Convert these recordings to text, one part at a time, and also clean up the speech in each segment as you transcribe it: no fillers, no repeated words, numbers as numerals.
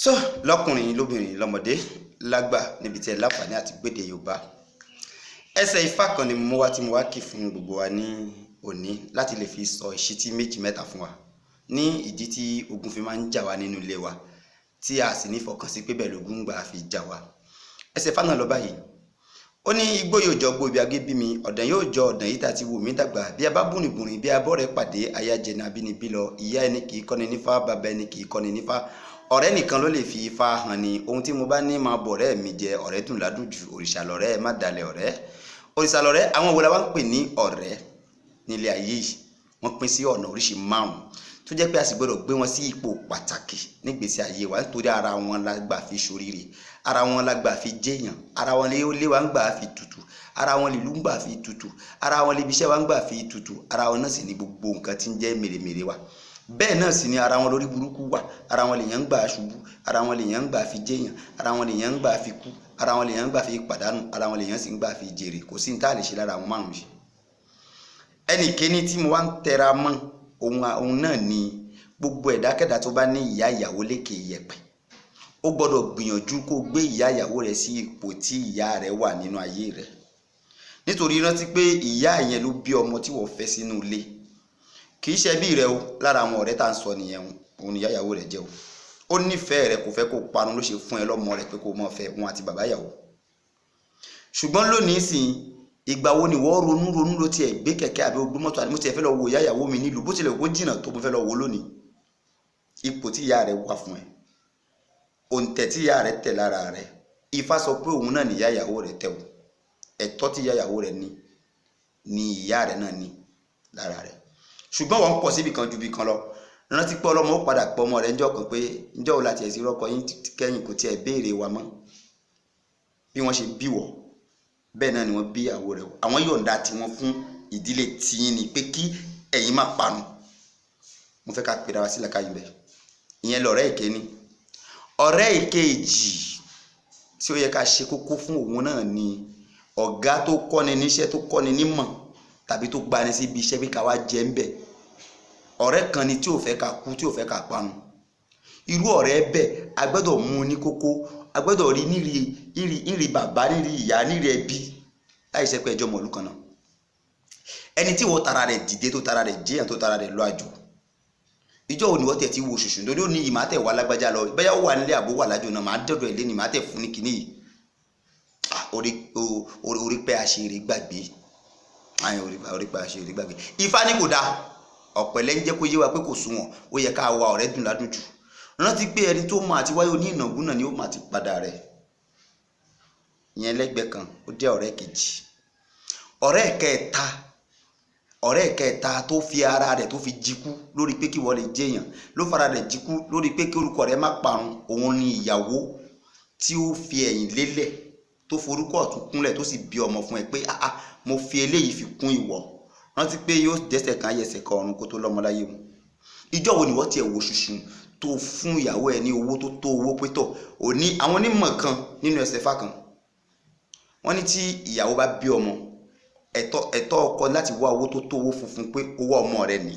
So lọ́kùnrin lóbìnrin lọ́mọdé lágbà níbi tí ẹ láǹfààní àti gbédè Yorùbá. Ẹsẹ̀ Ifá kan ni mo wá tí mo wá kì fún gbogbo wa ní òní láti lè fi sọ ìṣítí méjì mẹ́ta fún wa ní ìdí tí ogun fi máa ń jà wá nínú ilé wa tí a sì ní fọkàn sí pé bẹ́ẹ̀ lógun gbà fi jà wá. Ẹsẹ̀ Ifá náà lọ báyìí. Ó ní igbó yóò jọ gbó ibi agé bí mi, ọ̀dàn yóò jọ ọ̀dàn yìí tàti wù mí dàgbà, bí a bá bùnìbùnì bí abọ́ rẹ̀ pàdé ayájẹ ní abínibí lọ, ìyá ẹni kì í kọ́ni nífá, bàbá ẹni kì í kọ́ni nífá, ọ̀rẹ́ nìkan ló lè fi Ifá hàn ni. Ohun tí mo bá ní máa bọ̀ ọ̀rẹ́ mi jẹ, ọ̀rẹ́ dùn ládùn jù, òrìṣà lọ̀rẹ́ ẹ má dalẹ̀ ọ̀rẹ́. Òrìṣà lọ̀rẹ́ àwọn wo la wá ń pè ní ọ̀rẹ́ nílé ayé yìí? Wọ́n pín sí ọ̀nà oríṣi márùn-ún tó jẹ́ pé a sì gbọ́dọ̀ gbé wọn sí ipò pàtàkì nígbésí ayé wa nítorí ara wọn la gbà fi ṣoríire, ara wọn la gbà fi jẹ́yàn, ara wọn lé wa ń gbà fi tutù, ara wọn lìlú ń gbà fi tutù, ara wọn lè ibiṣẹ́ wa ń gbà fi tutù, ara wọn náà sì ni gbogbo nǹkan tí ń jẹ́ mèremère wa. Bẹ́ẹ̀ náà sì ni ara wọn lórí burúkú wà, ara wọn lèèyàn ń gbà ṣubú, ara wọn lèèyàn ń gbà fi jẹ́yàn, ara wọn lèèyàn ń gbà fi kú, ara wọn lèèyàn ń gbà fi pàdánù, ara wọn lèèyàn sì ń gbà fi jèrè. Kò sí ní tá a lè ṣe lára àwọn márùn-ún yìí. Ẹnì kéní tí mo wá ń tẹra mọ́ ohun náà ni gbogbo ẹ̀dákẹ́dá tó bá ní ìyá ìyàwó lékè yẹ̀pẹ̀, ó gbọ́dọ̀ gbìyànjú kó gbé ìyá ìyàwó rẹ̀ sí ipò tí ìyá rẹ̀ wà nínú ayé rẹ̀. Nítorí rántí pé ìyá yẹn ló bí ọmọ tí wọ́n fẹ́ sínú ilé, kì í ṣe bí rẹ o. Lára àwọn ọ̀rẹ́ tá à ń sọ nìyẹn, òun ni ìyá ìyàwó rẹ̀ jẹ́ o. Ó nífẹ̀ẹ́ rẹ̀, kò fẹ́ kó parun ló ṣe fún ẹ lọ́mọ rẹ̀ pé kó mọ̀ fẹ́ wọn àti bàbá ìyàwó. Ṣùgbọ́n lónìí sìn, ìgbà wo ni wọ́n ronú ló tiẹ̀ gbé kẹ̀kẹ́ àbí ogbó mọ́tò àti mo tiẹ̀ fẹ́ lọ wo ìyá ìyàwó mi nílùú bó tilẹ̀ kó jìnnà tó mo fẹ́ lọ wo lónìí. Ipò tí ìyá rẹ̀ wà fún ẹ, òǹtẹ̀ tí ìyá rẹ̀ tẹ̀ lára rẹ̀, Ifá sọ pé òun náà ni ìyá ìyàwó rẹ̀ tẹ̀ o. Ẹ̀tọ́ tí ìyá ìyàwó rẹ̀ ní ni ìyá rẹ̀ náà ní lára rẹ̀. Ṣùgbọ́n wọ́n pọ̀ síbi kan ju bí kan lọ. Rántí pé ọlọ́mọ ó padà pọ̀ ọmọ rẹ̀ ńjọ́ kan pé ńjọ́ wo láti ẹ̀sìn rọ́kọ yín kẹ́yìn kò tiẹ̀ béèrè wa mọ́. Bí wọ́n ṣe bí wọ̀ bẹ́ẹ̀ náà ni wọ́n bí ìyàwó rẹ̀. Àwọn yọ̀ǹda tí wọ́n fún ìdílé tiyín ni pé kí ẹ̀yin má parun. Mo fẹ́ ká pèrè wa sílẹ̀ káyìn bẹ́ẹ̀. Ìyẹn lọ̀rẹ́ ìkíní. Ọ̀rẹ́ ìkejì tí ó yẹ ká ṣe kókó fún òun náà ni ọ̀gá tó kọ́ni níṣẹ́, tó kọ́ni nímọ̀ tàbí tó gbani sí ibi iṣẹ́ bí ká wá jẹ́ ń bẹ̀. Ọ̀rẹ́ kan ni tí ò fẹ́ ká kú, tí ò fẹ́ ká parun. Irú ọ̀rẹ́ bẹ́ẹ̀ a gbọ́dọ̀ mú ní kókó, a gbọ́dọ̀ rí nírí bàbá, nírí ìyá, nírí ẹbí láì ṣe pé ẹjọ́ mọ̀lú kan náà. Ẹni tí wọ́n tara rẹ̀ dìde, tó tara rẹ̀ jẹ́yàn, tó tara rẹ̀ lọ àjò. Ìjọ́ òní wọ́n tẹ̀ tí wo ṣùṣù lórí òní yìí máa tẹ̀ wá lágbájá lọ, bẹ́yà ó wà nílé àbó wà lájò náà máa dọ̀dọ̀ ẹ̀ lé ní máa tẹ̀ fún ní kinní yìí. Orí pé àṣírí gbàgbé, orí pé àṣírí gbàgbé. Ifá ní kò dáa, ọ̀pẹ̀lẹ̀ ń jẹ́ kó yé wa pé kò sunwọ̀n, ó yẹ ká wa ọ̀rẹ́ dùn ládùn jù. Rántí pé ẹni tó mọ àti wáyé oní ìnàgún náà ni ó máa ti padà rẹ̀. Ìyẹn lẹ́gbẹ̀ẹ́ kan, ó jẹ́ ọ̀rẹ́ kejì. Ọ̀rẹ́ kẹta tó fi ara rẹ̀ tó fi jikú lórí pé kí wọ́n lè jẹ́yàn, ló fara rẹ̀ jikú lórí pé kí orúkọ rẹ̀ má parun. Òun ni ìyàwó tí ó fi ẹ̀yìn lélẹ̀, tó forúkọ ọ̀tún kúnlẹ̀, tó sì bí ọmọ fún ẹ pé mo fi eléyìí fi kún ìwọ. Rántí pé yóò dẹ́ṣẹ̀ kan ayẹ̀ṣẹ̀ kan ọ̀run kó tó lọ́mọ láyé mu. Ìjọ́ wo ni wọ́n tiẹ̀ wo ṣùṣù tó fún ìyàwó ẹ ní owó tó tó owó pé tọ̀ òní? Àwọn onímọ̀ kan nínú ẹsẹ̀ Ifá kan wọ́n ní tí ìyàwó bá bí ọmọ, ẹ̀tọ́ ọkọ láti wá owó tó tó owó funfun pé owó ọmọ rẹ ni.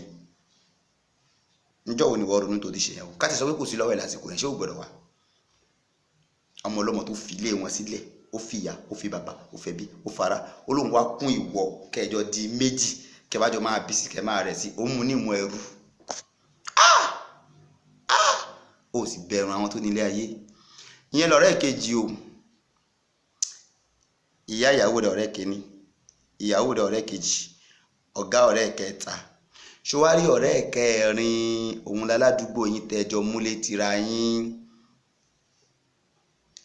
Ìjọ́ wo ni wọ́n ronú tó ti ṣe ìyàwó? Ká ti sọ pé kò sí lọ́wọ́ ẹ̀ lásìkò yẹn, ṣé ó gbọ́dọ̀ wá? Ọmọ ọlọ́mọ tó fi ilé wọn sílẹ̀, ó fi ìyá, ó fi bàbá, ó fẹ́ bí, ó fara, ó lóun wá kún ìwọ kẹjọ di méjì, kẹbàjọ máa bí sí, kẹ máa rẹ̀ sí, ó mú ní ìmú ẹrú. Ó sì bẹ̀rù àwọn tó nílé ayé. Ìyẹn lọ̀rẹ́ kejì o. Ìyá ìyàwó rẹ̀ ọ̀rẹ́ kìíní, ìyàwó rẹ̀ ọ̀rẹ́ kejì, ọ̀gá ọ̀rẹ́ kẹta. Ṣòwárí ọ̀rẹ́ kẹrin, òun láládùúgbò yín tẹjọ múlé tira yín.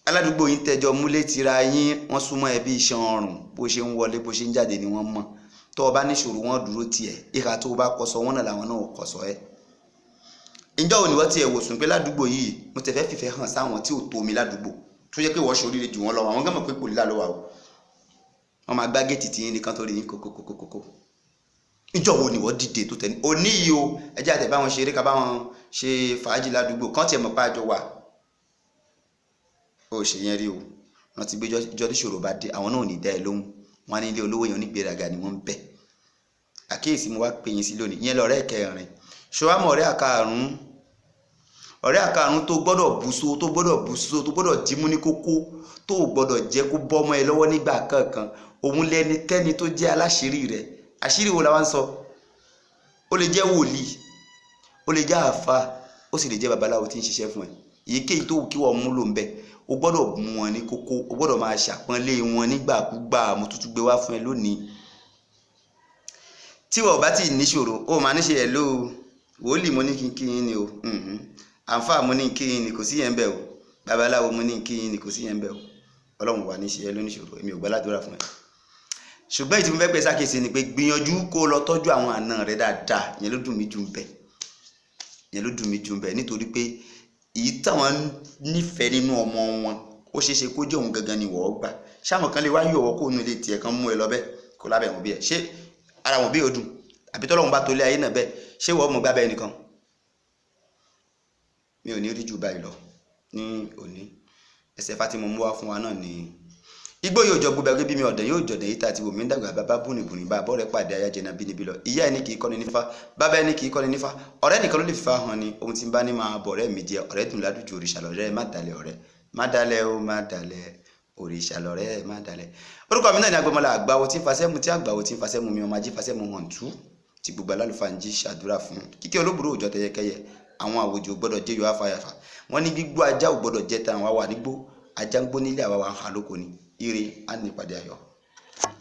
Aládùúgbò yín tẹjọ múlé tira yín, wọ́n súnmọ́ ẹbí iṣan ọrùn, bó ṣe ń wọlé bó ṣe ń jáde ni wọ́n mọ̀. Tó o bá níṣòro wọn dúró tiẹ̀, ìhà tó o bá kọsọ wọn náà làwọn náà kọsọ ẹ. Ìjọ́ òní wọ́n tiẹ̀ wò sùn pé ládùúgbò yìí mo tẹ̀ fẹ́ fìfẹ́ hàn sáwọn tí ò tó mi ládùúgbò tó yẹ pé wọ́n ṣoríire jù wọ́n lọ, àwọn gẹ́mọ̀ pé kò lílà lọ́wọ́ o. Wọ́n máa gbá géètì tí yín nìkan tó rí yín kókókókókó. Ìjọ́ wo ni wọ́n dìde tó tẹ̀ ní òní yìí o, ẹjẹ́ àtẹ̀ bá wọn ṣeré ká bá wọn ṣe fàájì ládùúgbò kán tiẹ̀ mọ̀ pé àjọ wà. Ó ṣe yẹn rí o. Rántí pé ìjọ́ tí ṣòro bá dé, àwọn náà ò ní dá ẹ lóhùn. Wọ́n á ní ilé olówó yẹn onígbéraga ni wọ́n ń bẹ̀. Àkíyèsí mo wá pè yín sí lónìí. Ìyẹn lọ̀rẹ́ kẹrin. Ṣòwámọ̀ ọ̀rẹ́ àkàrùn-ún. ọ̀rẹ́ àkàrùn tó gbọ́dọ̀ bùsọ tó gbọ́dọ̀ jímú ní kókó tó gbọ́dọ̀ jẹ́ kó bọ́mọ ẹ lọ́wọ́ nígbà kankan òun lẹ́nikẹ́ni tó jẹ́ aláṣírí rẹ̀. Àṣírí wo la wá ń sọ? Ó lè jẹ́ wòlíì, ó lè jẹ́ àfáà, ó sì lè jẹ́ babaláwo tí ń ṣiṣẹ́ fún ẹ. Èyíkéyìí tó wù kí wọ́n mú lò ń bẹ̀, o gbọ́dọ̀ mú wọn ní kókó, o gbọ́dọ̀ máa ṣàpọ́nlé wọn nígbàkúgbà. Mo tuntun gbé wá fún ẹ lónìí. Tí wọ́n bá ti níṣòro ó máa ní ṣe ẹ̀ ló wòlíì mo ní kí yín ni o, àǹfààní mo ní kí yín ni kò sí yẹn bẹ́ẹ̀ o, babaláwo mo ní kí yín ni kò sí yẹn bẹ́ẹ̀ o. Ọlọ́run wà ní ṣe ẹ lóníṣòro, èmi ò gbà ládùúrà fún ẹ. Ṣùgbọ́n ìtí mo fẹ́ pẹ́ sákèsí ni pé gbìyànjú kó lọ tọ́jú àwọn àna rẹ dáadáa. Ìyẹn ló dùn mí jù ń bẹ, nítorí pé èyí táwọn nífẹ̀ẹ́ nínú ọmọ wọn ó ṣeéṣe kó jẹ́ òun gangan ni wọ́n gbà. Ṣáwọn kan lè wá yọ̀wọ́ kó nu ilé tiẹ̀ kan mú ẹ lọ bẹ́ẹ̀ kó lábẹ́ wọn bí ẹ. Ṣé ara wọn bí ó dùn? Àbí tọ́lọ́run bá tolé ayé náà bẹ́ẹ̀ ṣé wọ́n mú gbábẹ́ nìkan? Mi ò ní rí jù báyìí lọ ní òní. Ẹsẹ̀ Fátí mo mú wá fún wa náà ni igbó yóò jọ gbogbo ẹgbẹ́ bí mi ọ̀dẹ̀ yóò jọ̀dẹ̀ yìí tàti wò mí dàgbà bàbá búnibùnì bá bọ́ọ̀rẹ́ pàdé ayájẹna bínibí lọ. Ìyá ẹni kì í kọ́ni nífà, bàbá ẹni kì í kọ́ni nífà, ọ̀rẹ́ nìkan ló lè fà hàn ni. Ohun tí ń bá ní máa bọ̀ ọ̀rẹ́ mi jẹ ọ̀rẹ́ dùn ládùjù òrìṣà lọ́rẹ́ má dalẹ̀ ọ̀rẹ́ má dalẹ̀ ó má dalẹ̀ òrìṣà lọ́rẹ́ má dalẹ̀. Orúkọ mi náà ni Agbọ́mọlá Àgbáwo tí ń fasẹ́mu tí àgbáwo tí ń fasẹ́mu mi ọmọ ají fasẹ́mu hàn tú tí gbogbo alálùfáà ń jí ṣàdúrà fún. Kíkẹ́ olóbùrò òjò tẹyẹkẹyẹ àwọn àwòjò gbọ́dọ̀ jẹ́ yóò afáyàfà. Wọ́n ní gbígbó ajá ò gbọ́dọ̀ jẹ́ ta àwọn àwa nígbó ajá ń gbó nílé àwa wà ń ha lóko ni. Ire á ní ìpàdé ayọ̀.